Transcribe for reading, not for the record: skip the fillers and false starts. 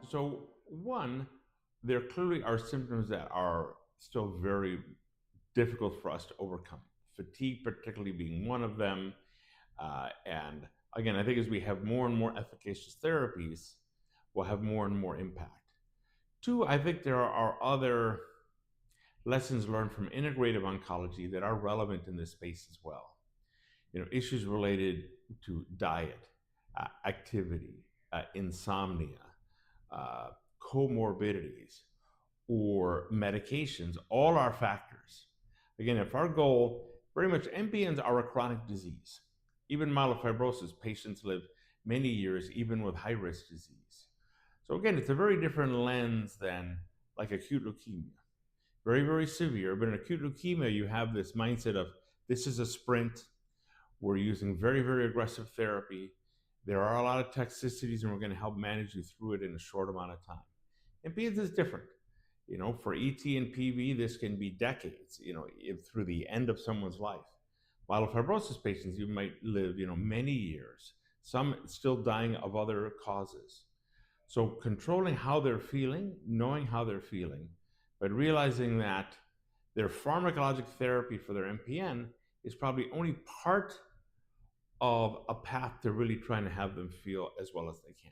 So, one, there clearly are symptoms that are still very difficult for us to overcome. Fatigue, particularly, being one of them. And again, I think as we have more and more efficacious therapies, we'll have more and more impact. Two, I think there are other lessons learned from integrative oncology that are relevant in this space as well. Issues related to diet, activity, insomnia, uh, comorbidities, or medications, all are factors. Again, if our goal, very much MPNs are a chronic disease. Even myelofibrosis, patients live many years, even with high risk disease. So, again, it's a very different lens than like acute leukemia. Very, very severe, but in acute leukemia, you have this mindset of this is a sprint. We're using very, very aggressive therapy. There are a lot of toxicities, and we're going to help manage you through it in a short amount of time. MPNs is different. For ET and PV, this can be decades, through the end of someone's life. Myelofibrosis patients, you might live, many years, some still dying of other causes. So controlling how they're feeling, knowing how they're feeling, but realizing that their pharmacologic therapy for their MPN is probably only part of a path to really trying to have them feel as well as they can.